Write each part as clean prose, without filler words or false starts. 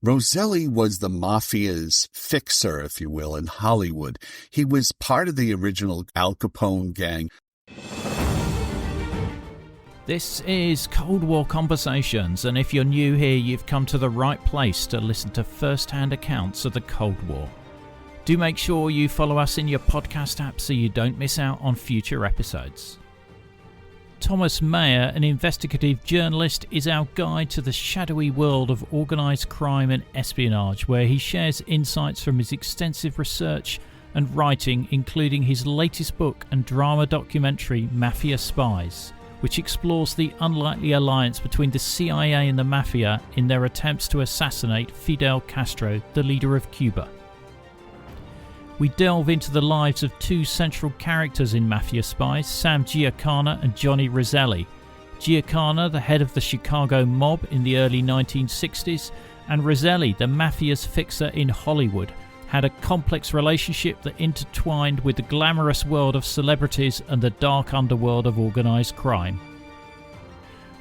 Roselli was the Mafia's fixer, if you will, in Hollywood. He was part of the original Al Capone gang. This is Cold War Conversations, and if you're new here, you've come to the right place to listen to first-hand accounts of the Cold War. Do make sure you follow us in your podcast app so you don't miss out on future episodes. Thomas Maier, an investigative journalist, is our guide to the shadowy world of organised crime and espionage, where he shares insights from his extensive research and writing, including his latest book and drama documentary, Mafia Spies, which explores the unlikely alliance between the CIA and the Mafia in their attempts to assassinate Fidel Castro, the leader of Cuba. We delve into the lives of two central characters in Mafia Spies, Sam Giancana and Johnny Roselli. Giancana, the head of the Chicago mob in the early 1960s, and Roselli, the Mafia's fixer in Hollywood, had a complex relationship that intertwined with the glamorous world of celebrities and the dark underworld of organised crime.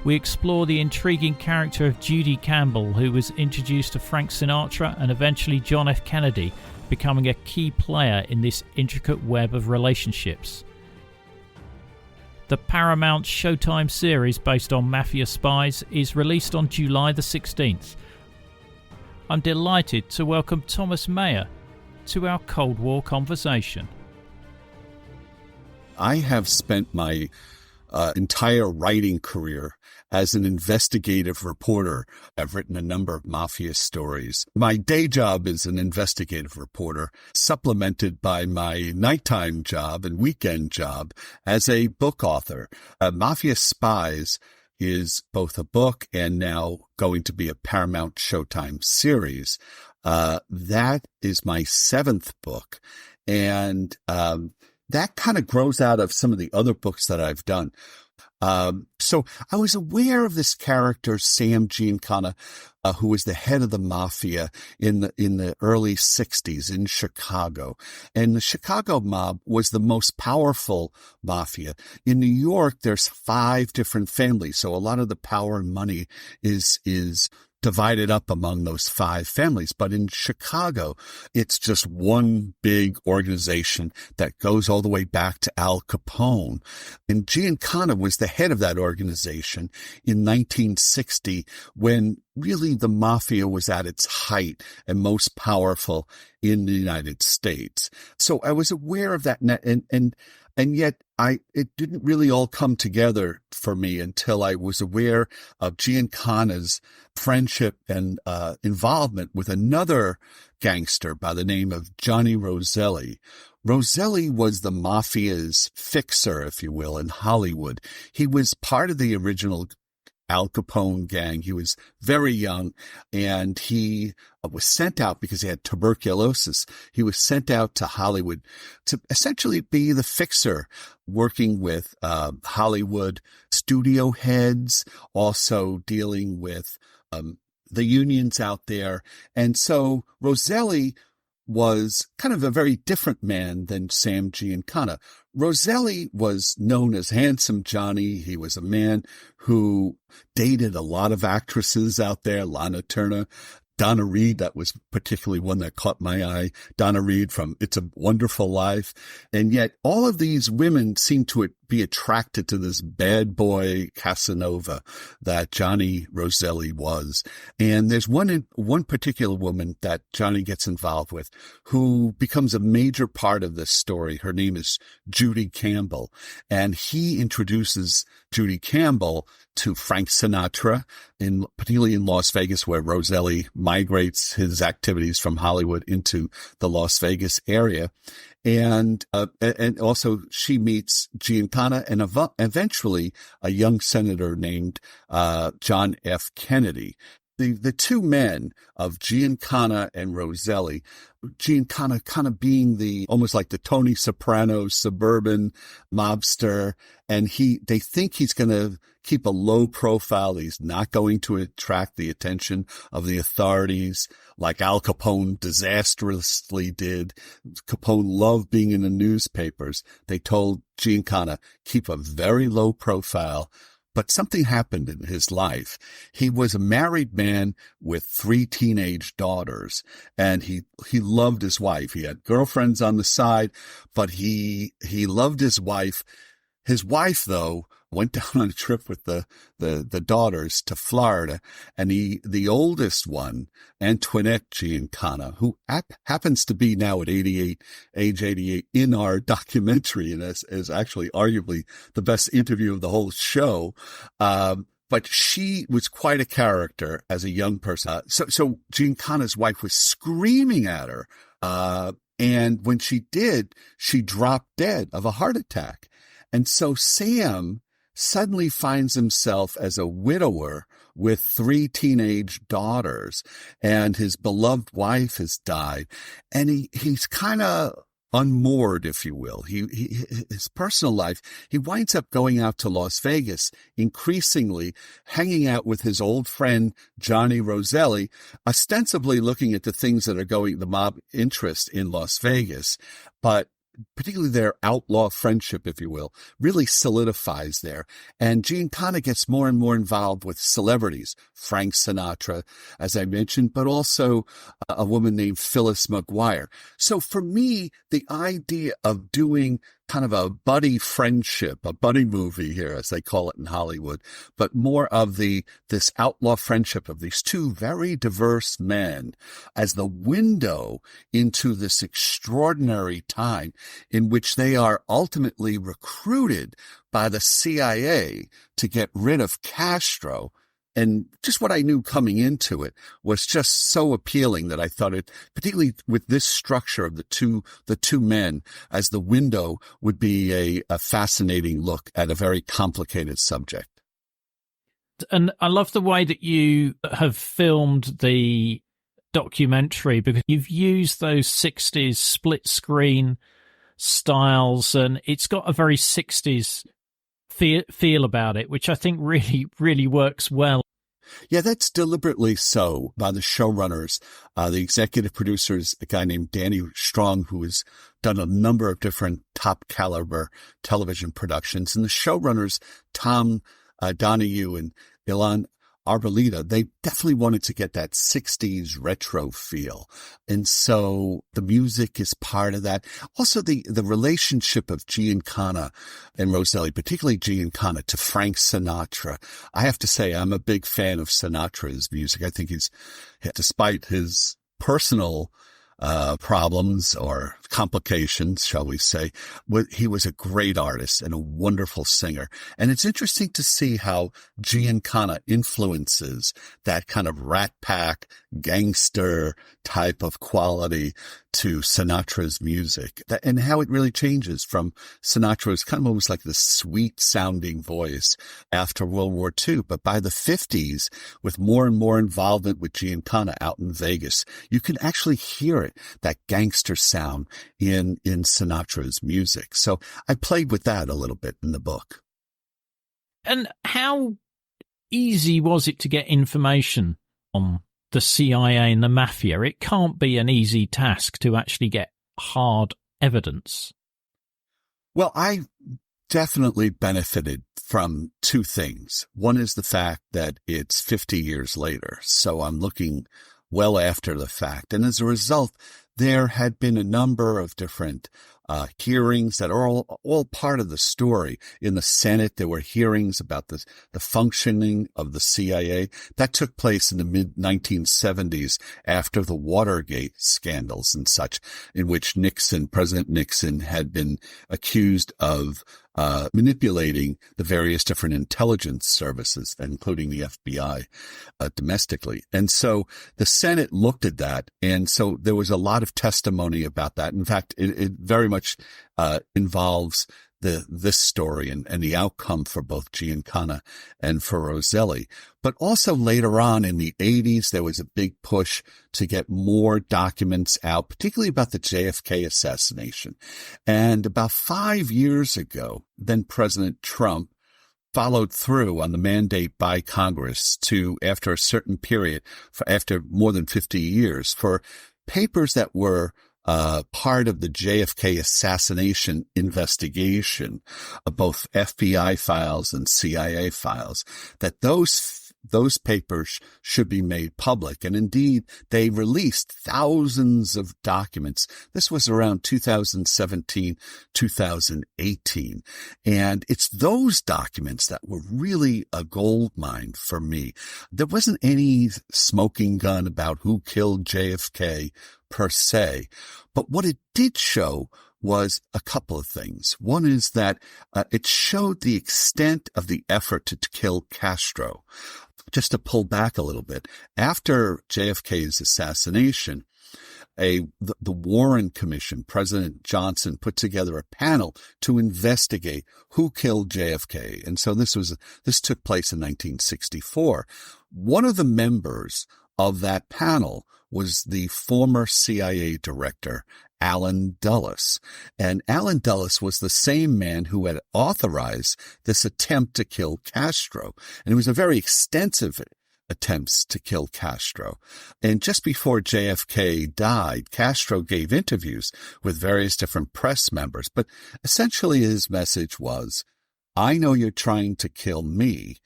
We explore the intriguing character of Judy Campbell, who was introduced to Frank Sinatra and eventually John F. Kennedy, becoming a key player in this intricate web of relationships. The Paramount Showtime series based on Mafia Spies is released on July the 16th. I'm delighted to welcome Thomas Maier to our Cold War conversation. I have spent my entire writing career as an investigative reporter. I've written a number of mafia stories. My day job is an investigative reporter, supplemented by my nighttime job and weekend job as a book author. Mafia Spies is both a book and now going to be a Paramount Showtime series. That is my 7th book. And that kind of grows out of some of the other books that I've done. So I was aware of this character, Sam Giancana, who was the head of the Mafia in the early 60s in Chicago. And the Chicago mob was the most powerful mafia. In New York, there's 5 different families. So a lot of the power and money is divided up among those 5 families. But in Chicago, it's just one big organization that goes all the way back to Al Capone. And Giancana was the head of that organization in 1960, when really the mafia was at its height and most powerful in the United States. So I was aware of that, and yet it didn't really all come together for me until I was aware of Giancana's friendship and involvement with another gangster by the name of Johnny Roselli. Roselli was the Mafia's fixer, if you will, in Hollywood. He was part of the original Al Capone gang. He was very young, and he was sent out because he had tuberculosis. He was sent out to Hollywood to essentially be the fixer, working with Hollywood studio heads, also dealing with the unions out there. And so Roselli was kind of a very different man than Sam Giancana. Roselli was known as Handsome Johnny. He was a man who dated a lot of actresses out there, Lana Turner, Donna Reed. That was particularly one that caught my eye. Donna Reed from It's a Wonderful Life. And yet all of these women seemed to be attracted to this bad boy Casanova that Johnny Roselli was. And there's one particular woman that Johnny gets involved with who becomes a major part of this story. Her name is Judy Campbell. And he introduces Judy Campbell to Frank Sinatra, particularly in Las Vegas, where Roselli migrates his activities from Hollywood into the Las Vegas area. And also she meets Giancana and eventually a young senator named John F. Kennedy. The two men of Giancana and Roselli, Giancana kind of being almost like the Tony Soprano suburban mobster, and they think he's going to keep a low profile. He's not going to attract the attention of the authorities like Al Capone disastrously did. Capone loved being in the newspapers. They told Giancana, keep a very low profile, But something happened in his life. He was a married man with 3 teenage daughters, and he loved his wife. He had girlfriends on the side, but he loved his wife. His wife, though, went down on a trip with the daughters to Florida, and the oldest one, Antoinette Giancana, who happens to be now at age 88 in our documentary, and is actually arguably the best interview of the whole show. But she was quite a character as a young person. So Giancana's wife was screaming at her, and when she did, she dropped dead of a heart attack. And so Sam suddenly finds himself as a widower with 3 teenage daughters, and his beloved wife has died, and he's kind of unmoored, if you will. His personal life, he winds up going out to Las Vegas, increasingly hanging out with his old friend Johnny Roselli, ostensibly looking at the things that are the mob interest in Las Vegas, but particularly their outlaw friendship, if you will, really solidifies there. And Giancana gets more and more involved with celebrities, Frank Sinatra, as I mentioned, but also a woman named Phyllis McGuire. So for me, the idea of doing kind of a buddy friendship, a buddy movie here, as they call it in Hollywood, but more of this outlaw friendship of these 2 very diverse men as the window into this extraordinary time in which they are ultimately recruited by the CIA to get rid of Castro. And just what I knew coming into it was just so appealing that I thought it, particularly with this structure of the two men as the window, would be a fascinating look at a very complicated subject. And I love the way that you have filmed the documentary, because you've used those 60s split screen styles, and it's got a very 60s feel about it, which I think really, really works well. Yeah, that's deliberately so by the showrunners. The executive producers, a guy named Danny Strong, who has done a number of different top caliber television productions, and the showrunners, Tom Donahue and Ilan Arboleda, they definitely wanted to get that 60s retro feel. And so the music is part of that. Also, the relationship of Giancana and Roselli, particularly Giancana, to Frank Sinatra. I have to say, I'm a big fan of Sinatra's music. I think despite his personal problems or complications, shall we say, he was a great artist and a wonderful singer. And it's interesting to see how Giancana influences that kind of Rat Pack, gangster type of quality to Sinatra's music, and how it really changes from Sinatra's kind of almost like the sweet sounding voice after World War II. But by the 50s, with more and more involvement with Giancana out in Vegas, you can actually hear it, that gangster sound in Sinatra's music. So I played with that a little bit in the book. And how easy was it to get information on the CIA and the Mafia? It can't be an easy task to actually get hard evidence. Well, I definitely benefited from 2 things. One is the fact that it's 50 years later, so I'm looking well after the fact. And as a result, there had been a number of different hearings that are all part of the story. In the Senate, there were hearings about the functioning of the CIA. That took place in the mid-1970s after the Watergate scandals and such, in which President Nixon had been accused of manipulating the various different intelligence services, including the FBI, domestically. And so the Senate looked at that. And so there was a lot of testimony about that. In fact, it very much involves this story and the outcome for both Giancana and for Roselli. But also later on in the 80s, there was a big push to get more documents out, particularly about the JFK assassination. And about 5 years ago, then President Trump followed through on the mandate by Congress to, after a certain period, after more than 50 years, for papers that were part of the JFK assassination investigation, both FBI files and CIA files, that those papers should be made public. And indeed, they released thousands of documents. This was around 2017, 2018. And it's those documents that were really a gold mine for me. There wasn't any smoking gun about who killed JFK per se, but what it did show was a couple of things. One is that it showed the extent of the effort to kill Castro. Just to pull back a little bit, after JFK's assassination, the Warren Commission, President Johnson put together a panel to investigate who killed JFK. And so this took place in 1964. One of the members of that panel was the former CIA director, Allen Dulles. And Allen Dulles was the same man who had authorized this attempt to kill Castro. And it was a very extensive attempts to kill Castro. And just before JFK died, Castro gave interviews with various different press members. But essentially his message was, I know you're trying to kill me,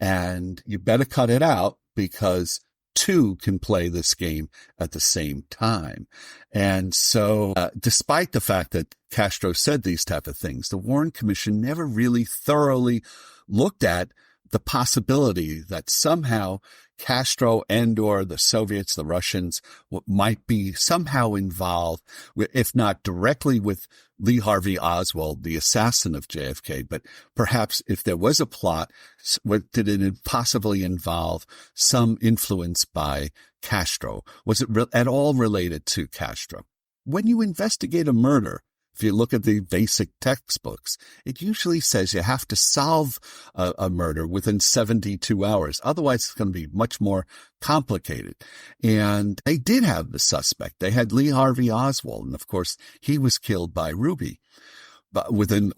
and you better cut it out because two can play this game at the same time. And so despite the fact that Castro said these type of things, the Warren Commission never really thoroughly looked at the possibility that somehow Castro and or the Soviets, the Russians, might be somehow involved, if not directly with Lee Harvey Oswald, the assassin of JFK, but perhaps if there was a plot, did it possibly involve some influence by Castro? Was it at all related to Castro? When you investigate a murder, if you look at the basic textbooks, it usually says you have to solve a murder within 72 hours. Otherwise, it's going to be much more complicated. And they did have the suspect. They had Lee Harvey Oswald. And of course, he was killed by Ruby, but within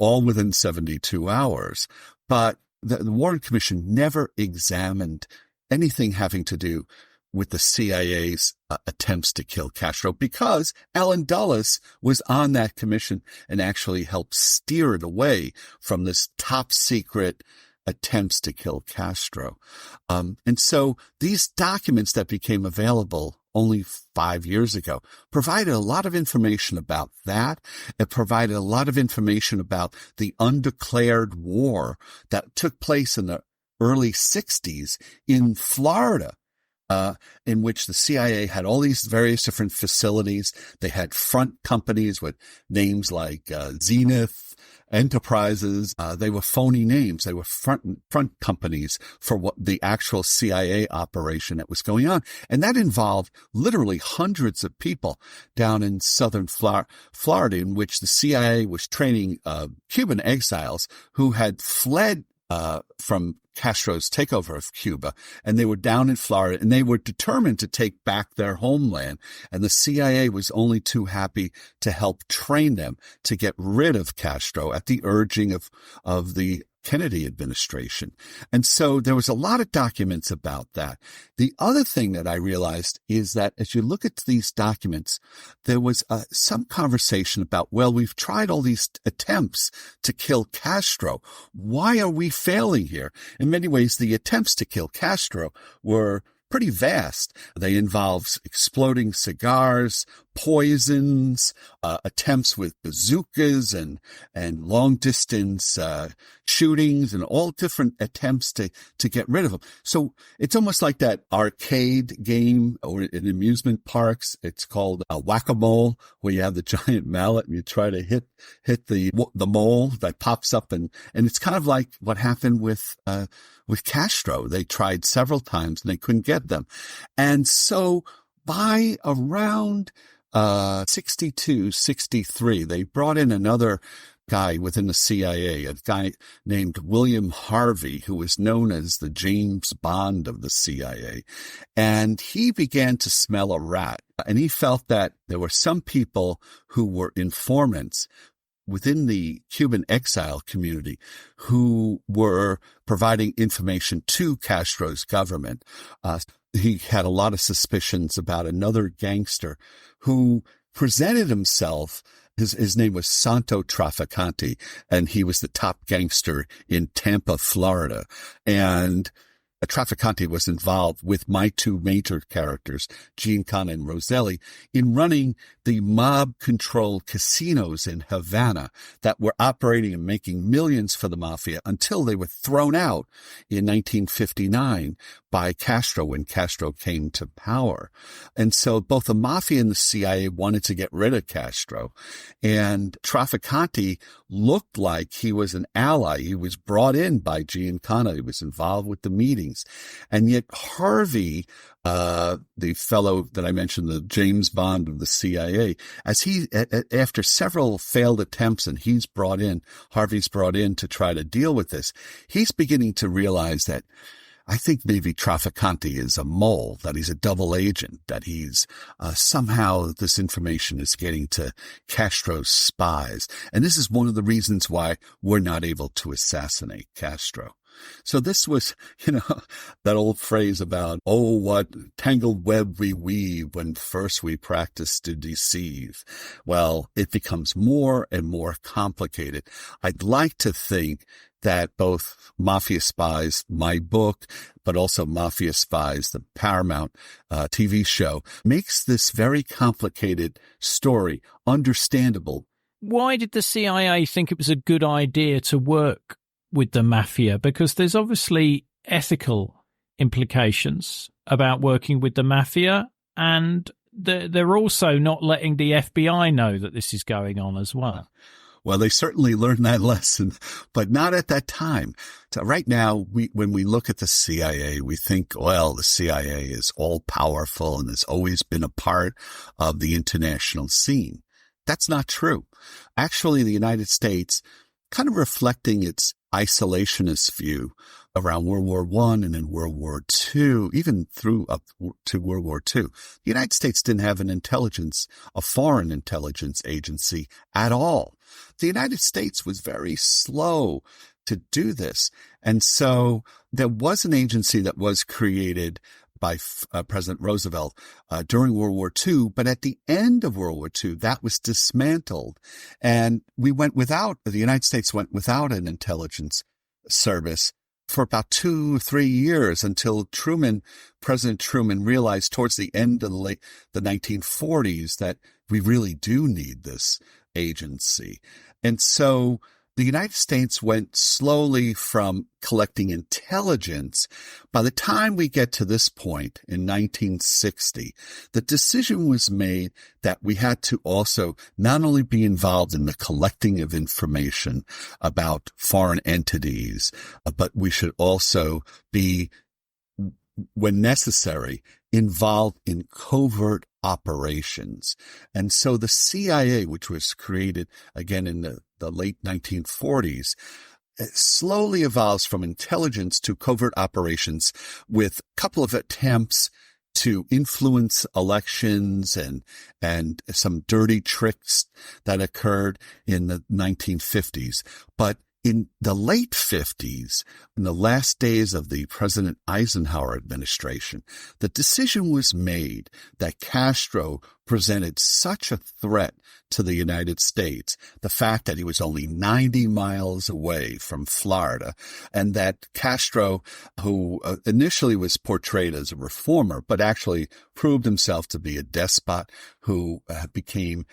72 hours. But the Warren Commission never examined anything having to do with the CIA's attempts to kill Castro, because Allen Dulles was on that commission and actually helped steer it away from this top secret attempts to kill Castro. And so these documents that became available only 5 years ago provided a lot of information about that. It provided a lot of information about the undeclared war that took place in the early 60s in Florida, in which the CIA had all these various different facilities. They had front companies with names like Zenith Enterprises. They were phony names. They were front companies for what the actual CIA operation that was going on. And that involved literally hundreds of people down in southern Florida, in which the CIA was training Cuban exiles who had fled from Castro's takeover of Cuba, and they were down in Florida, and they were determined to take back their homeland. And the CIA was only too happy to help train them to get rid of Castro at the urging of the Kennedy administration. And so there was a lot of documents about that. The other thing that I realized is that as you look at these documents, there was some conversation about, well, we've tried all these attempts to kill Castro. Why are we failing here? In many ways, the attempts to kill Castro were pretty vast. They involved exploding cigars, poisons, attempts with bazookas and long distance shootings, and all different attempts to get rid of them. So it's almost like that arcade game or in amusement parks. It's called whack-a-mole, where you have the giant mallet and you try to hit the mole that pops up, and it's kind of like what happened with Castro. They tried several times and they couldn't get them. And so by around 62, 63, they brought in another guy within the CIA, a guy named William Harvey, who was known as the James Bond of the CIA. And he began to smell a rat, and he felt that there were some people who were informants within the Cuban exile community who were providing information to Castro's government. He had a lot of suspicions about another gangster who presented himself. His name was Santo Traficante, and he was the top gangster in Tampa, Florida. And Traficante was involved with my two major characters, Giancana and Roselli, in running the mob-controlled casinos in Havana that were operating and making millions for the mafia until they were thrown out in 1959 by Castro when Castro came to power. And so both the mafia and the CIA wanted to get rid of Castro. And Traficante looked like he was an ally. He was brought in by Giancana. He was involved with the meetings. And yet Harvey, the fellow that I mentioned, the James Bond of the CIA, as after several failed attempts and Harvey's brought in to try to deal with this, he's beginning to realize that I think maybe Traficante is a mole, that he's a double agent, that he's somehow this information is getting to Castro's spies. And this is one of the reasons why we're not able to assassinate Castro. So this was, that old phrase about, oh, what tangled web we weave when first we practice to deceive. Well, it becomes more and more complicated. I'd like to think that both Mafia Spies, my book, but also Mafia Spies, the Paramount TV show, makes this very complicated story understandable. Why did the CIA think it was a good idea to work with the mafia? Because there's obviously ethical implications about working with the mafia, and they're also not letting the FBI know that this is going on as well. Well, they certainly learned that lesson, but not at that time. So right now, when we look at the CIA, we think, well, the CIA is all powerful and has always been a part of the international scene. That's not true. Actually, the United States, kind of reflecting its isolationist view around World War I and in World War II, even through up to World War II, the United States didn't have a foreign intelligence agency at all. The United States was very slow to do this. And so there was an agency that was created by President Roosevelt during World War II. But at the end of World War II, that was dismantled. And the United States went without an intelligence service for about 2-3 years until President Truman realized towards the end of the 1940s that we really do need this agency. And so the United States went slowly from collecting intelligence. By the time we get to this point in 1960, the decision was made that we had to also not only be involved in the collecting of information about foreign entities, but we should also be, when necessary, involved in covert operations. And so the CIA, which was created again in the late 1940s, slowly evolves from intelligence to covert operations with a couple of attempts to influence elections and some dirty tricks that occurred in the 1950s. But in the late 50s, in the last days of the President Eisenhower administration, the decision was made that Castro presented such a threat to the United States, the fact that he was only 90 miles away from Florida, and that Castro, who initially was portrayed as a reformer, but actually proved himself to be a despot who became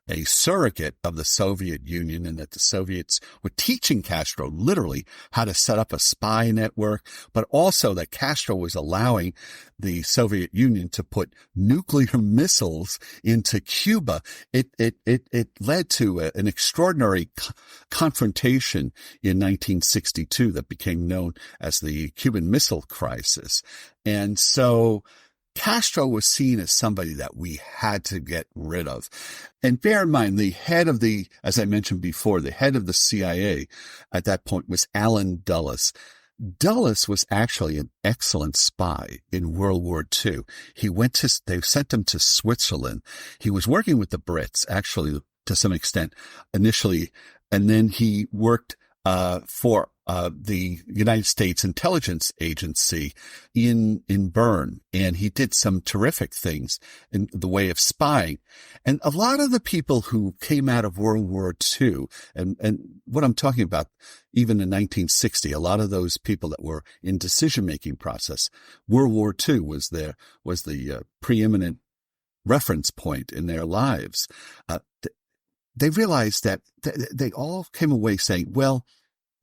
a surrogate of the Soviet Union, and that the Soviets were teaching Castro literally how to set up a spy network, but also that Castro was allowing the Soviet Union to put nuclear missiles into Cuba. It led to an extraordinary confrontation in 1962 that became known as the Cuban Missile Crisis. And so Castro was seen as somebody that we had to get rid of. And bear in mind, as I mentioned before, the head of the CIA at that point was Allen Dulles. Dulles was actually an excellent spy in World War II. They sent him to Switzerland. He was working with the Brits, actually, to some extent, initially, and then he worked for the United States Intelligence Agency in Bern, and he did some terrific things in the way of spying. And a lot of the people who came out of World War II, and what I'm talking about, even in 1960, a lot of those people that were in decision-making process, World War II was the preeminent reference point in their lives. They realized that they all came away saying, well,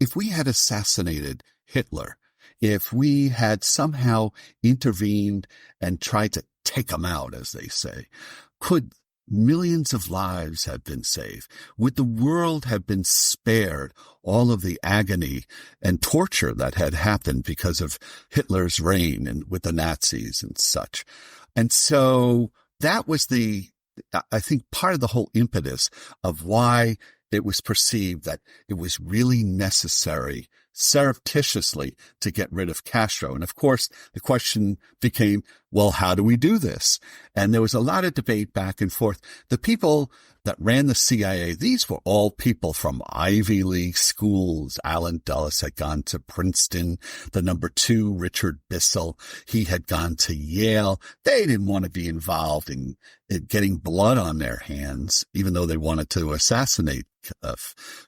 if we had assassinated Hitler, if we had somehow intervened and tried to take him out, as they say, could millions of lives have been saved? Would the world have been spared all of the agony and torture that had happened because of Hitler's reign and with the Nazis and such? And so that was I think, part of the whole impetus of why it was perceived that it was really necessary surreptitiously to get rid of Castro. And of course, the question became, well, how do we do this? And there was a lot of debate back and forth. The people that ran the CIA, these were all people from Ivy League schools. Allen Dulles had gone to Princeton. The number 2, Richard Bissell, he had gone to Yale. They didn't want to be involved in getting blood on their hands, even though they wanted to assassinate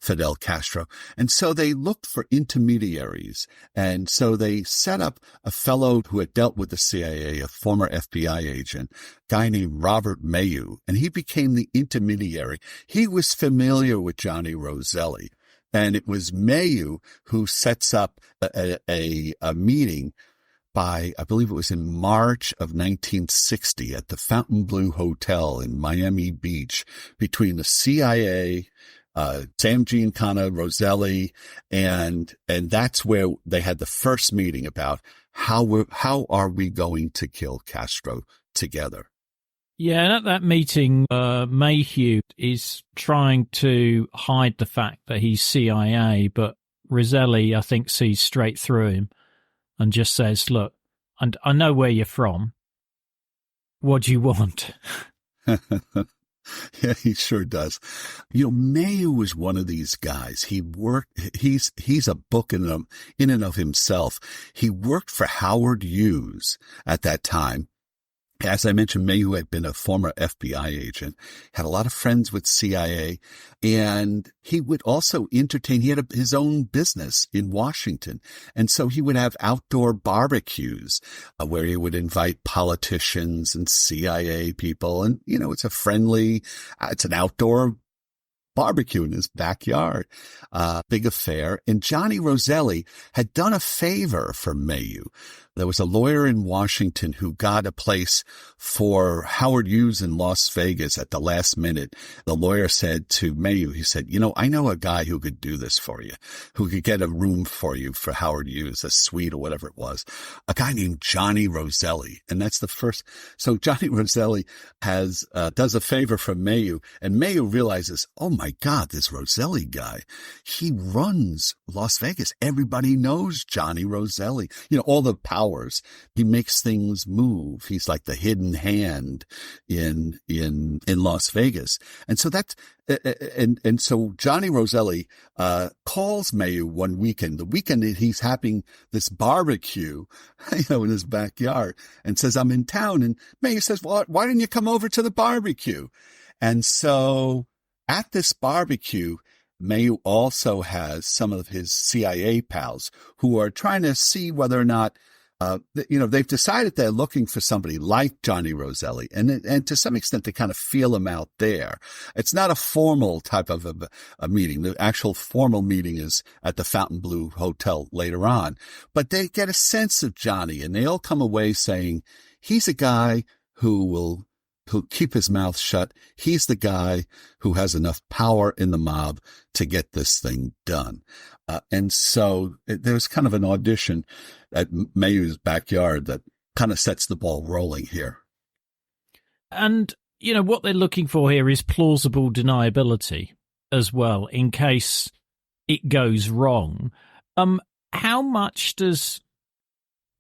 Fidel Castro. And so they looked for intermediaries. And so they set up a fellow who had dealt with the CIA, a former FBI agent, guy named Robert Maier, and he became the intermediary. He was familiar with Johnny Roselli, and it was Maier who sets up a meeting by, I believe it was in March of 1960 at the Fontainebleau Hotel in Miami Beach, between the CIA, Sam Giancana, Roselli, and that's where they had the first meeting about how are we going to kill Castro together. Yeah, and at that meeting, Mayhew is trying to hide the fact that he's CIA, but Roselli, I think, sees straight through him and just says, look, and I know where you're from. What do you want? Yeah, he sure does. Mayhew was one of these guys. He's a book in and of himself. He worked for Howard Hughes at that time. As I mentioned, Mayhew had been a former FBI agent, had a lot of friends with CIA, and he would also entertain. He had his own business in Washington, and so he would have outdoor barbecues where he would invite politicians and CIA people, and it's it's an outdoor barbecue in his backyard, big affair. And Johnny Roselli had done a favor for Mayhew. There was a lawyer in Washington who got a place for Howard Hughes in Las Vegas at the last minute. The lawyer said to Mayhew, he said, I know a guy who could do this for you, who could get a room for you for Howard Hughes, a suite or whatever it was, a guy named Johnny Roselli. And that's the first. So Johnny Roselli does a favor for Mayhew, and Mayhew realizes, oh my God, this Roselli guy, he runs Las Vegas. Everybody knows Johnny Roselli, all the power. He makes things move. He's like the hidden hand in Las Vegas. And so and so Johnny Roselli calls Mayhew one weekend, the weekend that he's having this barbecue, in his backyard, and says, I'm in town. And Mayhew says, well, why didn't you come over to the barbecue? And so at this barbecue, Mayhew also has some of his CIA pals who are trying to see whether or not they've decided they're looking for somebody like Johnny Roselli, and to some extent they kind of feel him out there. It's not a formal type of a meeting. The actual formal meeting is at the Fontainebleau Hotel later on, but they get a sense of Johnny, and they all come away saying he's a guy who'll keep his mouth shut. He's the guy who has enough power in the mob to get this thing done. And so there's kind of an audition at Mayhew's backyard that kind of sets the ball rolling here. And, what they're looking for here is plausible deniability as well, in case it goes wrong. How much does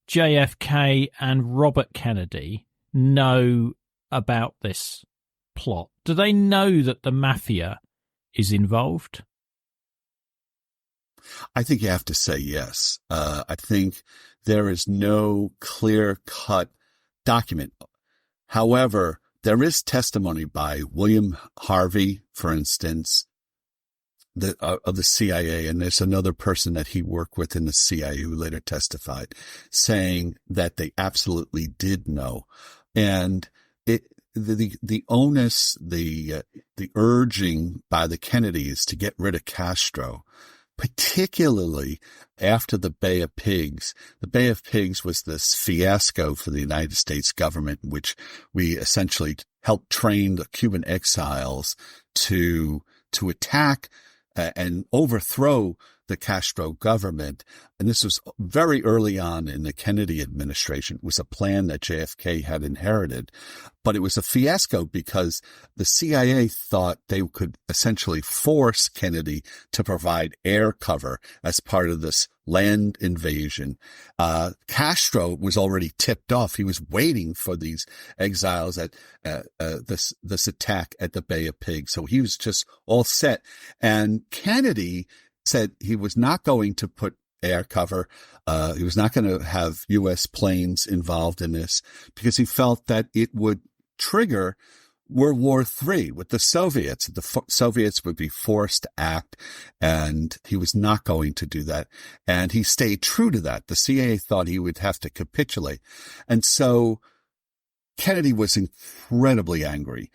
JFK and Robert Kennedy know about this plot? Do they know that the mafia is involved? I think you have to say yes. I think there is no clear-cut document. However, there is testimony by William Harvey, for instance, of the CIA, and there's another person that he worked with in the CIA who later testified, saying that they absolutely did know. And the onus, the urging by the Kennedys to get rid of Castro, particularly after the Bay of Pigs. The Bay of Pigs was this fiasco for the United States government, in which we essentially helped train the Cuban exiles to attack and overthrow the Castro government. And this was very early on in the Kennedy administration. It was a plan that JFK had inherited, but it was a fiasco because the CIA thought they could essentially force Kennedy to provide air cover as part of this land invasion. Castro was already tipped off. He was waiting for these exiles at this attack at the Bay of Pigs. So he was just all set. And Kennedy said he was not going to put air cover. He was not going to have U.S. planes involved in this because he felt that it would trigger World War III with the Soviets. The Soviets would be forced to act, and he was not going to do that. And he stayed true to that. The CIA thought he would have to capitulate. And so Kennedy was incredibly angry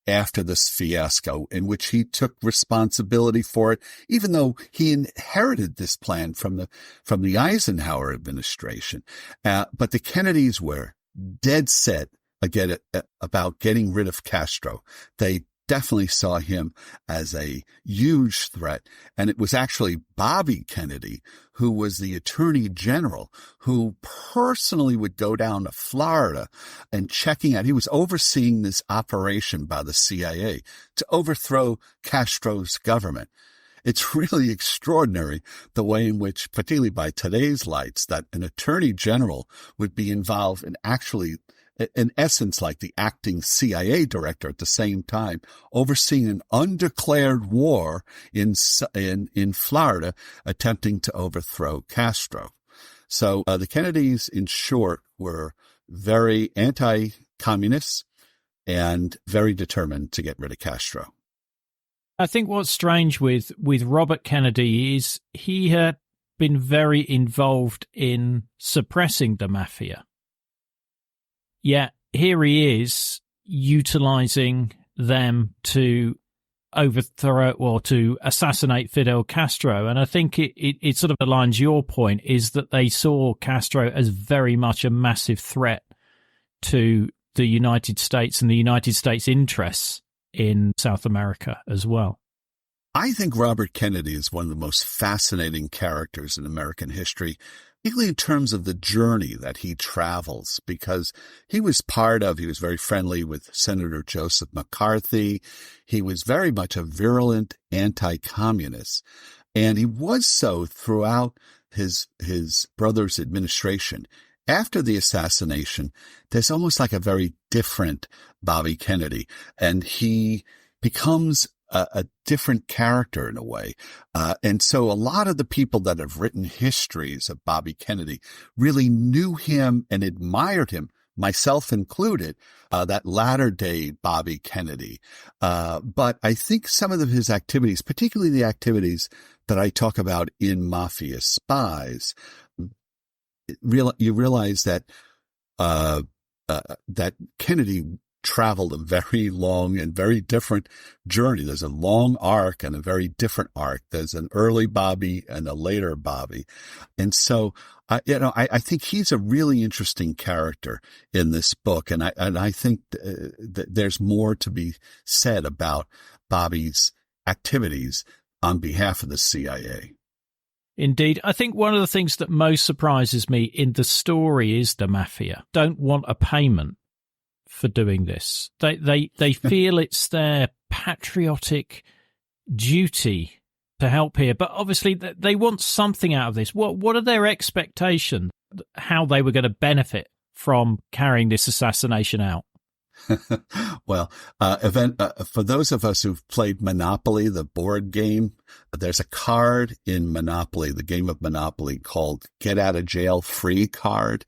after this fiasco, in which he took responsibility for it, even though he inherited this plan from the Eisenhower administration. But the Kennedys were dead set again about getting rid of Castro. They definitely saw him as a huge threat. And it was actually Bobby Kennedy, who was the attorney general, who personally would go down to Florida and checking out. He was overseeing this operation by the CIA to overthrow Castro's government. It's really extraordinary the way in which, particularly by today's lights, that an attorney general would be involved in actually, in essence, like the acting CIA director at the same time, overseeing an undeclared war in Florida, attempting to overthrow Castro. So the Kennedys, in short, were very anti-communist and very determined to get rid of Castro. I think what's strange with Robert Kennedy is he had been very involved in suppressing the mafia. Yet here he is utilizing them to overthrow or to assassinate Fidel Castro. And I think it sort of aligns your point, is that they saw Castro as very much a massive threat to the United States and the United States interests in South America as well. I think Robert Kennedy is one of the most fascinating characters in American history, particularly in terms of the journey that he travels, because he was very friendly with Senator Joseph McCarthy. He was very much a virulent anti-communist, and he was so throughout his brother's administration. After the assassination, there's almost like a very different Bobby Kennedy, and he becomes a different character in a way. And so a lot of the people that have written histories of Bobby Kennedy really knew him and admired him, myself included, that latter day Bobby Kennedy. But I think some of his activities, particularly the activities that I talk about in Mafia Spies, you realize that that Kennedy traveled a very long and very different journey. There's a long arc and a very different arc. There's an early Bobby and a later Bobby. And so, I think he's a really interesting character in this book. And I think that there's more to be said about Bobby's activities on behalf of the CIA. Indeed. I think one of the things that most surprises me in the story is the mafia don't want a payment for doing this. They feel it's their patriotic duty to help here, but obviously they want something out of this. What are their expectations? How they were going to benefit from carrying this assassination out? Well, for those of us who've played Monopoly, the board game, there's a card in Monopoly, the game of Monopoly, called Get Out of Jail Free card.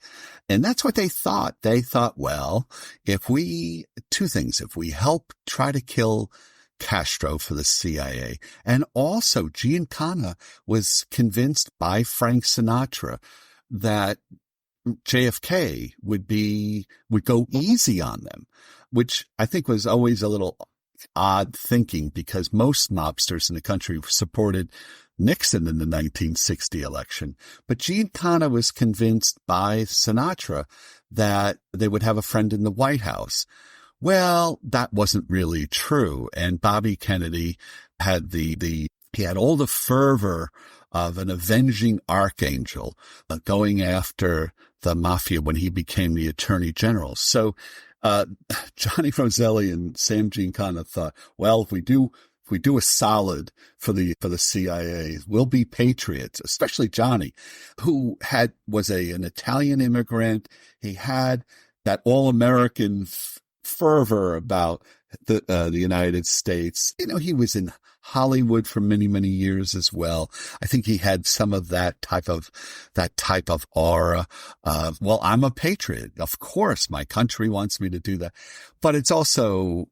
And that's what they thought. They thought, well, two things, if we help try to kill Castro for the CIA, and also Giancana was convinced by Frank Sinatra that JFK would go easy on them, which I think was always a little odd thinking, because most mobsters in the country supported Nixon in the 1960 election. But Giancana was convinced by Sinatra that they would have a friend in the White House. Well, that wasn't really true. And Bobby Kennedy had he had all the fervor of an avenging archangel going after the mafia when he became the attorney general. So Johnny Roselli and Sam Giancana thought, well, if we do a solid for the CIA, we'll be patriots, especially Johnny, who was an Italian immigrant. He had that all-American fervor about the United States. He was in Hollywood for many, many years as well. I think he had some of that type of aura of, well, I'm a patriot. Of course, my country wants me to do that. But it's also,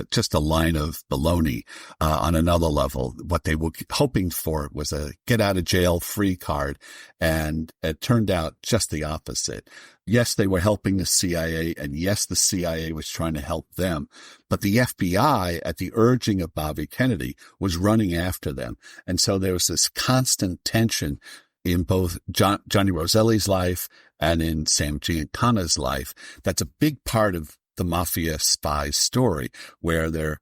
just a line of baloney on another level. What they were hoping for was a get out of jail free card, and it turned out just the opposite. Yes, they were helping the CIA, and yes, the CIA was trying to help them, but the FBI, at the urging of Bobby Kennedy, was running after them. And so there was this constant tension in both Johnny Roselli's life and in Sam Giancana's life. That's a big part of the Mafia Spies story, where they're,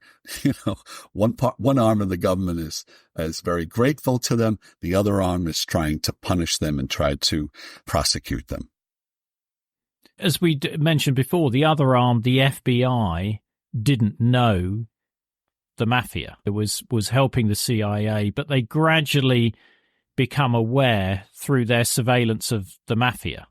one arm of the government is very grateful to them. The other arm is trying to punish them and try to prosecute them. As we mentioned before, the other arm, the FBI, didn't know the Mafia. It was helping the CIA, but they gradually become aware through their surveillance of the Mafia.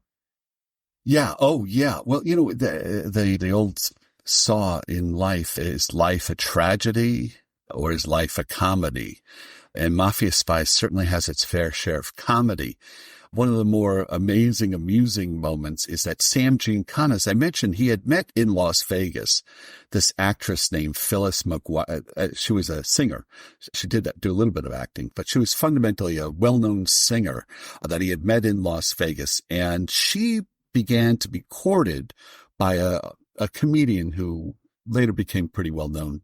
Yeah. Oh, yeah. Well, the old saw in life, is life a tragedy or is life a comedy? And Mafia Spies certainly has its fair share of comedy. One of the more amazing, amusing moments is that Sam Giancana, as I mentioned, he had met in Las Vegas this actress named Phyllis McGuire. She was a singer. She did do a little bit of acting, but she was fundamentally a well-known singer that he had met in Las Vegas. And she began to be courted by a comedian who later became pretty well known,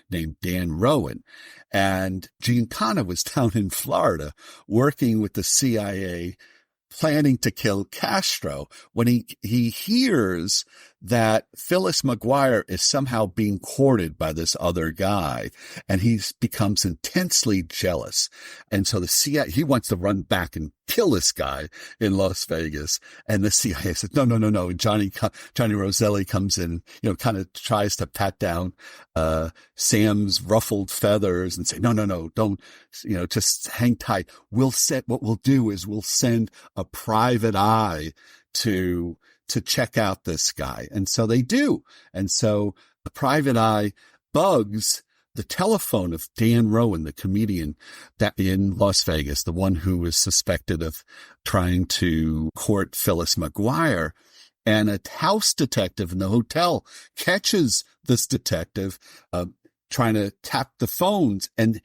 named Dan Rowan. And Giancana was down in Florida working with the CIA, planning to kill Castro, when he hears that Phyllis McGuire is somehow being courted by this other guy, and he becomes intensely jealous. And so the CIA, he wants to run back and kill this guy in Las Vegas. And the CIA says, no. Johnny Roselli comes in, kind of tries to pat down Sam's ruffled feathers and say, no, don't, just hang tight. What we'll do is we'll send a private eye to check out this guy. And so they do. And so the private eye bugs the telephone of Dan Rowan, the comedian that in Las Vegas, the one who was suspected of trying to court Phyllis McGuire. And a house detective in the hotel catches this detective trying to tap the phones, and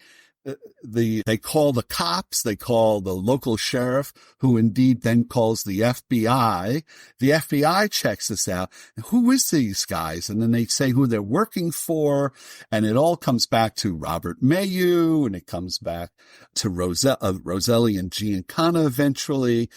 they call the cops, they call the local sheriff, who indeed then calls the FBI. The FBI checks this out. Who is these guys? And then they say who they're working for. And it all comes back to Robert Maier, and it comes back to Roselli and Giancana eventually.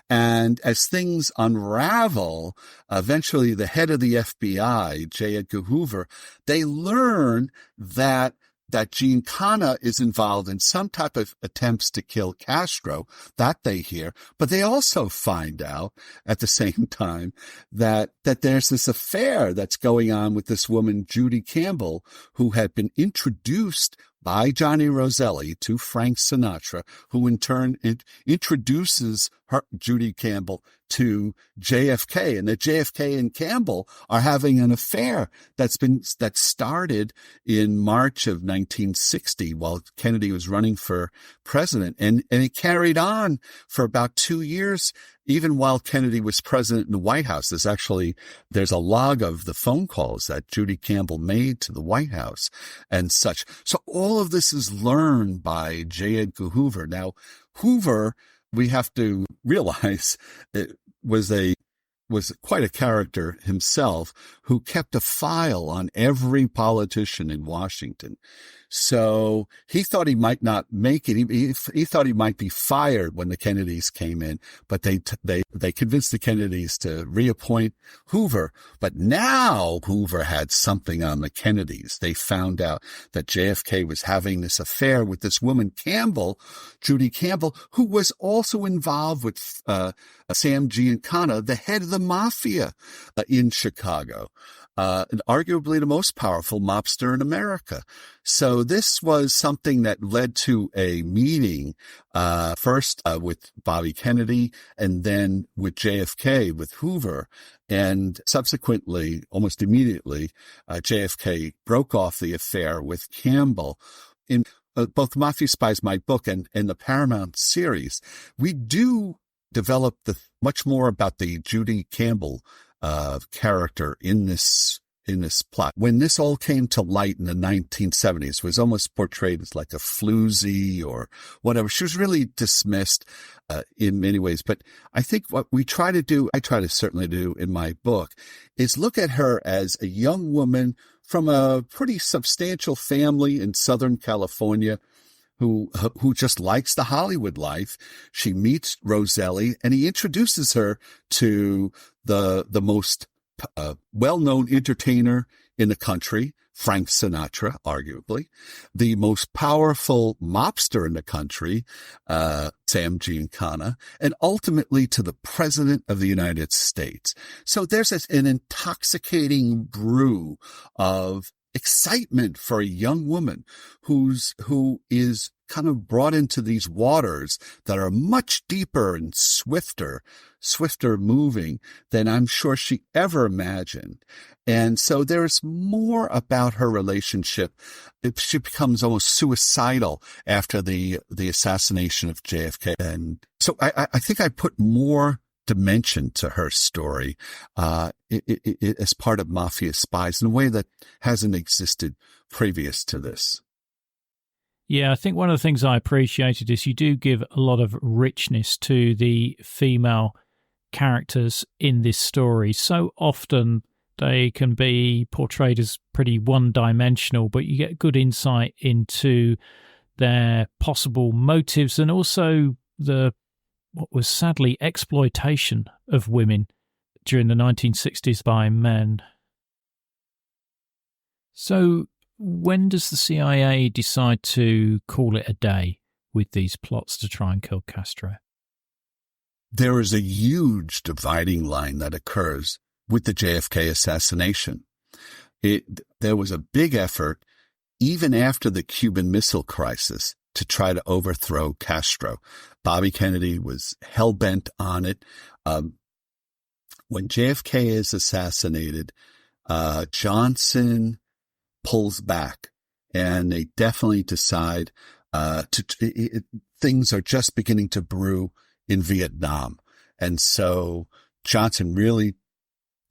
And as things unravel, eventually the head of the FBI, J. Edgar Hoover, they learn that Giancana is involved in some type of attempts to kill Castro, that they hear, but they also find out at the same time that there's this affair that's going on with this woman, Judy Campbell, who had been introduced by Johnny Roselli to Frank Sinatra, who in turn introduces Judy Campbell to JFK, and that JFK and Campbell are having an affair that started in March of 1960 while Kennedy was running for president, and it carried on for about 2 years, even while Kennedy was president in the White House. There's a log of the phone calls that Judy Campbell made to the White House and such. So all of this is learned by J. Edgar Hoover. Now, Hoover, we have to realize, it was quite a character himself who kept a file on every politician in Washington. So he thought he might not make it. He thought he might be fired when the Kennedys came in, but they convinced the Kennedys to reappoint Hoover. But now Hoover had something on the Kennedys. They found out that JFK was having this affair with this woman, Judy Campbell, who was also involved with Sam Giancana, the head of the Mafia in Chicago. And arguably the most powerful mobster in America. So this was something that led to a meeting, first with Bobby Kennedy and then with JFK, with Hoover. And subsequently, almost immediately, JFK broke off the affair with Campbell. In both Mafia Spies, my book, and the Paramount series, we do develop much more about the Judy Campbell character in this plot. When this all came to light in the 1970s, it was almost portrayed as like a floozy or whatever. She was really dismissed in many ways. But I think what we try to do, I try to certainly do in my book, is look at her as a young woman from a pretty substantial family in Southern California who just likes the Hollywood life. She meets Roselli, and he introduces her to the most well-known entertainer in the country, Frank Sinatra, arguably, the most powerful mobster in the country, Sam Giancana, and ultimately to the President of the United States. So there's an intoxicating brew of excitement for a young woman who is kind of brought into these waters that are much deeper and swifter moving than I'm sure she ever imagined. And so there's more about her relationship. She becomes almost suicidal after the assassination of JFK. And so I think I put more dimension to her story as part of Mafia Spies in a way that hasn't existed previous to this. Yeah, I think one of the things I appreciated is you do give a lot of richness to the female characters in this story. So often they can be portrayed as pretty one-dimensional, but you get good insight into their possible motives and also what was sadly exploitation of women during the 1960s by men. So when does the CIA decide to call it a day with these plots to try and kill Castro? There is a huge dividing line that occurs with the JFK assassination. There was a big effort, even after the Cuban Missile Crisis, to try to overthrow Castro. Bobby Kennedy was hell-bent on it. When JFK is assassinated, Johnson pulls back, and they definitely decide things are just beginning to brew in Vietnam. And so Johnson really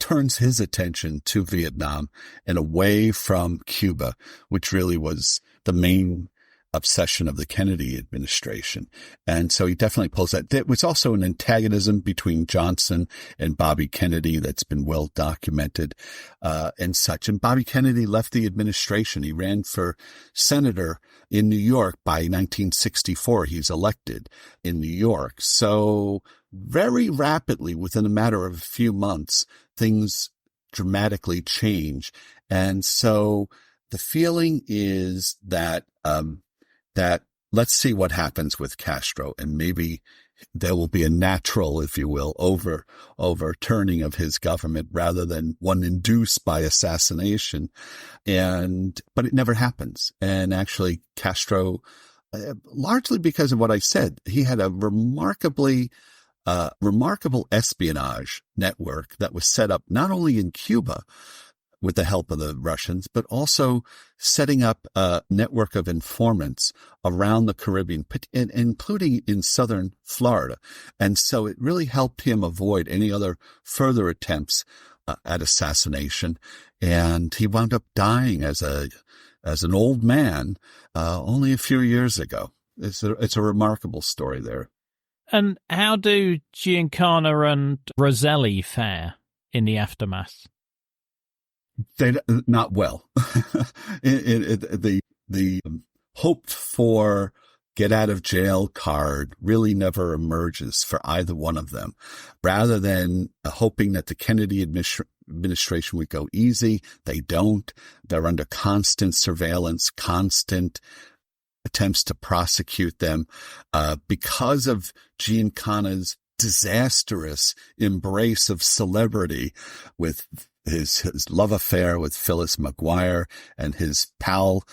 turns his attention to Vietnam and away from Cuba, which really was the main obsession of the Kennedy administration. And so he definitely pulls that. There was also an antagonism between Johnson and Bobby Kennedy that's been well documented, and such. And Bobby Kennedy left the administration. He ran for senator in New York by 1964. He's elected in New York. So very rapidly, within a matter of a few months, things dramatically change. And so the feeling is that let's see what happens with Castro, and maybe there will be a natural, if you will, overturning of his government rather than one induced by assassination. But it never happens. And actually Castro, largely because of what I said, he had a remarkable espionage network that was set up not only in Cuba with the help of the Russians, but also setting up a network of informants around the Caribbean, including in southern Florida. And so it really helped him avoid any other further attempts at assassination. And he wound up dying as an old man only a few years ago. It's a remarkable story there. And how do Giancana and Roselli fare in the aftermath? They not well. The hoped for get out of jail card really never emerges for either one of them. Rather than hoping that the Kennedy administration would go easy, they don't. They're under constant surveillance, constant attempts to prosecute them because of Giancana's disastrous embrace of celebrity with his love affair with Phyllis McGuire and his pal,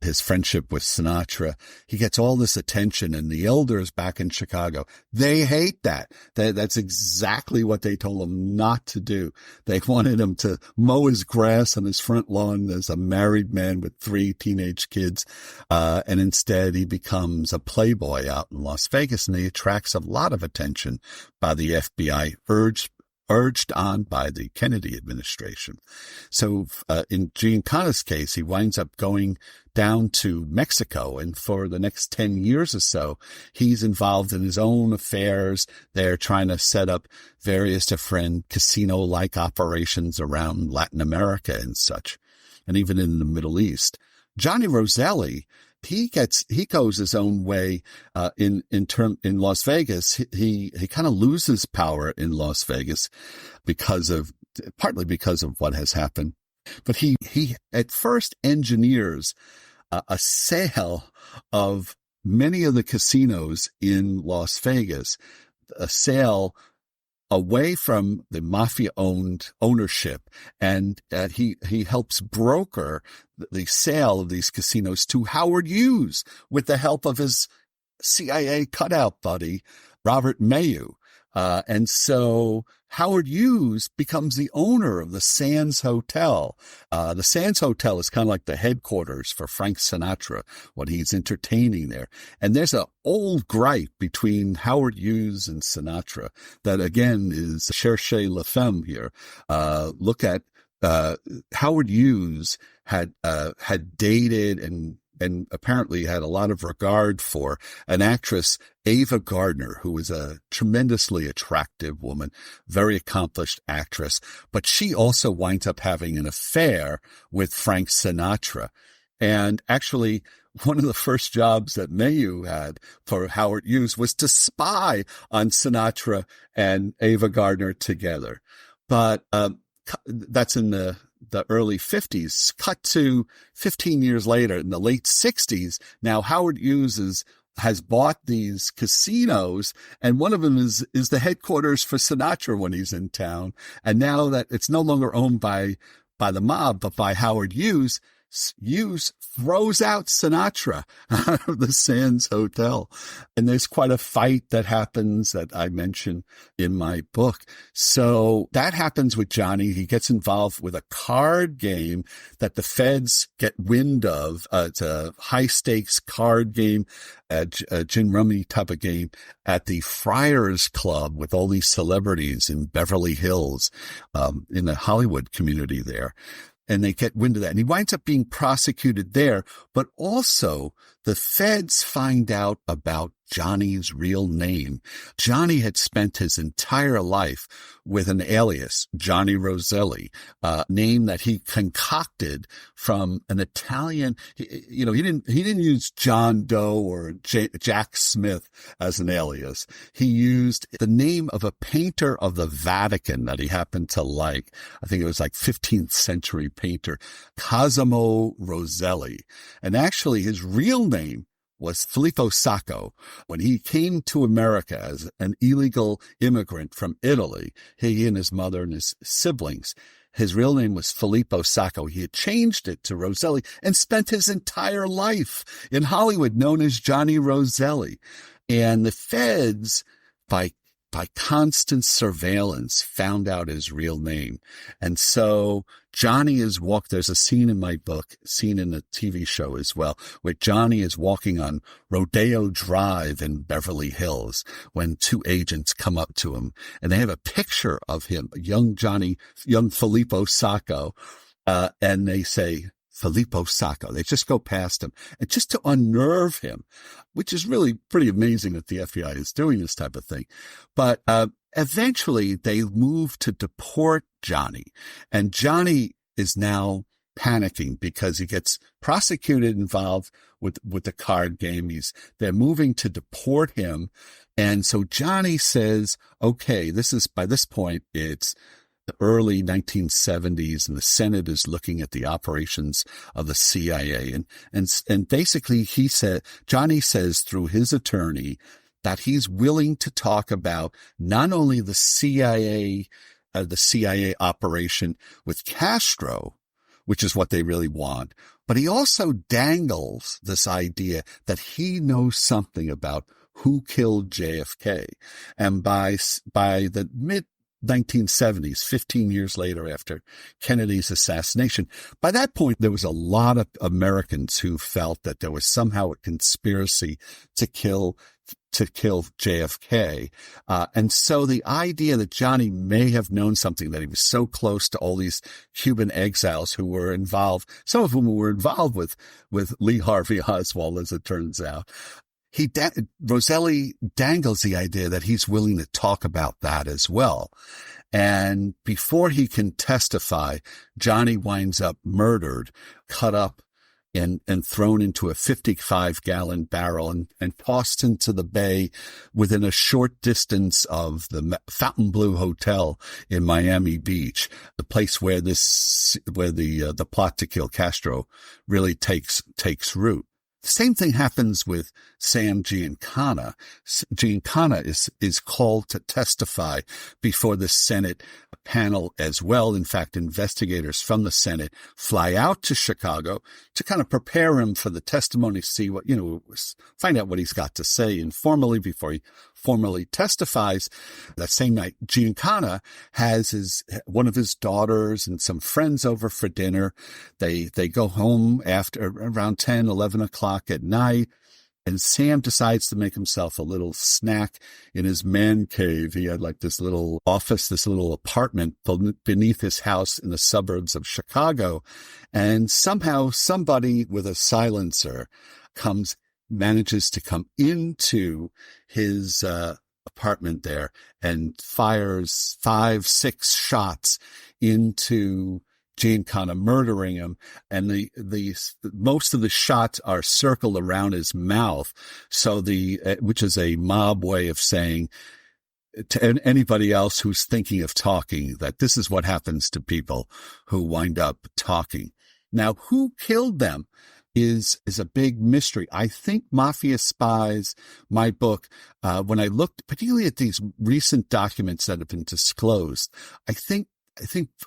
his friendship with Sinatra. He gets all this attention, and the elders back in Chicago, they hate that. That's exactly what they told him not to do. They wanted him to mow his grass on his front lawn as a married man with 3 teenage kids. And instead he becomes a playboy out in Las Vegas, and he attracts a lot of attention by the FBI, urged on by the Kennedy administration. So in Giancana's case, he winds up going down to Mexico, and for the next 10 years or so, he's involved in his own affairs. They're trying to set up various different casino-like operations around Latin America and such, and even in the Middle East. Johnny Roselli, he goes his own way in Las Vegas. He kind of loses power in Las Vegas partly because of what has happened. But he at first engineers a sale of many of the casinos in Las Vegas, a sale away from the mafia-owned ownership, and he helps broker the sale of these casinos to Howard Hughes with the help of his CIA cutout buddy, Robert Maier. And so Howard Hughes becomes the owner of the Sands Hotel. The Sands Hotel is kind of like the headquarters for Frank Sinatra, what he's entertaining there. And there's an old gripe between Howard Hughes and Sinatra that, again, is cherchez la femme here. Look at Howard Hughes had dated and apparently had a lot of regard for an actress, Ava Gardner, who was a tremendously attractive woman, very accomplished actress, but she also winds up having an affair with Frank Sinatra. And actually, one of the first jobs that Maier had for Howard Hughes was to spy on Sinatra and Ava Gardner together. But that's in the early 50s. Cut to 15 years later, in the late 60s, now Howard Hughes has bought these casinos, and one of them is the headquarters for Sinatra when he's in town. And now that it's no longer owned by the mob, but by Howard Hughes, Hughes throws out Sinatra out of the Sands Hotel. And there's quite a fight that happens that I mention in my book. So that happens with Johnny. He gets involved with a card game that the feds get wind of. It's a high stakes card game, a gin rummy type of game at the Friars Club with all these celebrities in Beverly Hills, in the Hollywood community there. And they get wind of that. And he winds up being prosecuted there. But also the feds find out about Johnny's real name. Johnny had spent his entire life with an alias, Johnny Roselli, name that he concocted from an Italian. He didn't use John Doe or Jack Smith as an alias. He used the name of a painter of the Vatican that he happened to like. I think it was like 15th century painter, Cosimo Roselli. And actually his real name was Filippo Sacco. When he came to America as an illegal immigrant from Italy, he and his mother and his siblings, his real name was Filippo Sacco. He had changed it to Roselli and spent his entire life in Hollywood known as Johnny Roselli. And the feds, by constant surveillance, found out his real name. And so Johnny there's a scene in my book, scene in the TV show as well, where Johnny is walking on Rodeo Drive in Beverly Hills when two agents come up to him and they have a picture of him, young Filippo Sacco, and they say, Filippo Sacco. They just go past him, and just to unnerve him, which is really pretty amazing that the FBI is doing this type of thing. But eventually they move to deport Johnny, and Johnny is now panicking because he gets prosecuted involved with the card game. They're moving to deport him. And so Johnny says, okay, by this point, it's the early 1970s, and the Senate is looking at the operations of the CIA. And basically Johnny says through his attorney that he's willing to talk about not only the CIA operation with Castro, which is what they really want, but he also dangles this idea that he knows something about who killed JFK. And by the mid 1970s, 15 years later after Kennedy's assassination. By that point, there was a lot of Americans who felt that there was somehow a conspiracy to kill JFK. And so the idea that Johnny may have known something, that he was so close to all these Cuban exiles who were involved, some of whom were involved with Lee Harvey Oswald, as it turns out. Roselli dangles the idea that he's willing to talk about that as well. And before he can testify, Johnny winds up murdered, cut up, and thrown into a 55-gallon barrel and tossed into the bay within a short distance of the Fontainebleau Hotel in Miami Beach, the place where the plot to kill Castro really takes root. The same thing happens with Sam Giancana. Giancana is called to testify before the Senate panel as well. In fact, investigators from the Senate fly out to Chicago to kind of prepare him for the testimony, see find out what he's got to say informally before he formally testifies. That same night, Giancana has one of his daughters and some friends over for dinner. They go home after around 10, 11 o'clock at night. And Sam decides to make himself a little snack in his man cave. He had like this little office, this little apartment beneath his house in the suburbs of Chicago. And somehow somebody with a silencer manages to come into his apartment there and fires 5-6 shots into Giancana, murdering him, and the most of the shots are circled around his mouth, so which is a mob way of saying to anybody else who's thinking of talking that this is what happens to people who wind up talking. Now, who killed them is a big mystery. I think Mafia Spies, my book, when I looked particularly at these recent documents that have been disclosed, I think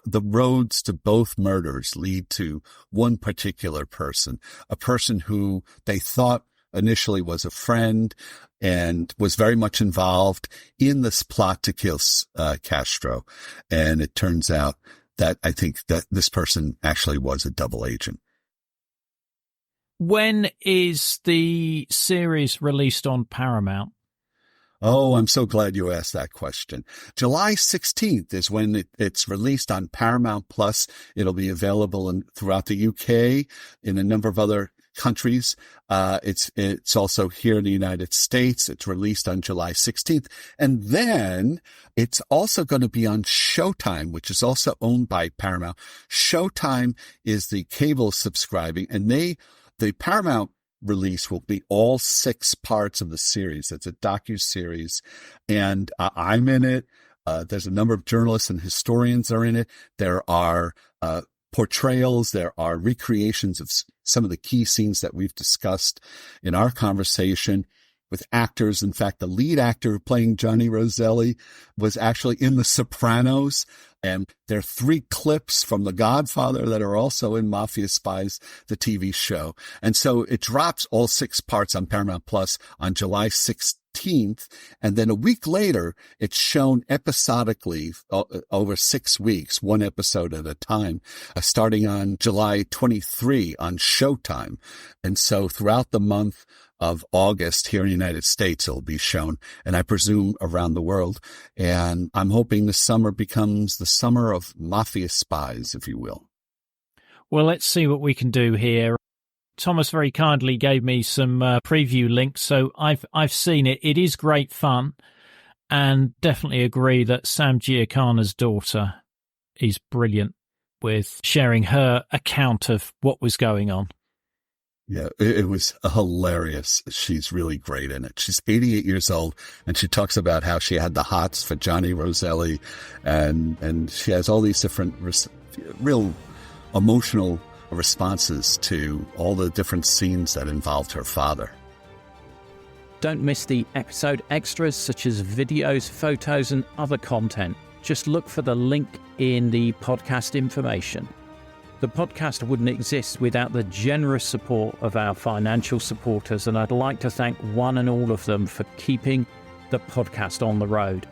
the roads to both murders lead to one particular person, a person who they thought initially was a friend and was very much involved in this plot to kill Castro. And it turns out that I think that this person actually was a double agent. When is the series released on Paramount? Oh, I'm so glad you asked that question. July 16th is when it's released on Paramount Plus. It'll be available throughout the UK, in a number of other countries. It's also here in the United States. It's released on July 16th. And then it's also going to be on Showtime, which is also owned by Paramount. Showtime is the cable subscribing, and the Paramount release will be all 6 parts of the series. It's a docuseries, and I'm in it. There's a number of journalists and historians are in it. There are portrayals. There are recreations of some of the key scenes that we've discussed in our conversation with actors. In fact, the lead actor playing Johnny Roselli was actually in The Sopranos. And there are 3 clips from The Godfather that are also in Mafia Spies, the TV show. And so it drops all 6 parts on Paramount Plus on July 16th. And then a week later, it's shown episodically over 6 weeks, 1 episode at a time, starting on July 23 on Showtime. And so throughout the month of August here in the United States, it'll be shown, and I presume around the world. And I'm hoping this summer becomes the summer of Mafia Spies, if you will. Well, let's see what we can do here. Thomas very kindly gave me some preview links, so I've seen it. It is great fun, and definitely agree that Sam Giancana's daughter is brilliant with sharing her account of what was going on. Yeah, it was hilarious. She's really great in it. She's 88 years old, and she talks about how she had the hots for Johnny Roselli, and she has all these different real emotional responses to all the different scenes that involved her father. Don't miss the episode extras such as videos, photos, and other content. Just look for the link in the podcast information. The podcast wouldn't exist without the generous support of our financial supporters, and I'd like to thank one and all of them for keeping the podcast on the road.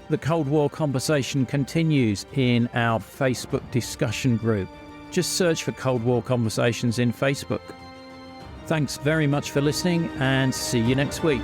The Cold War conversation continues in our Facebook discussion group. Just search for Cold War Conversations in Facebook. Thanks very much for listening, and see you next week.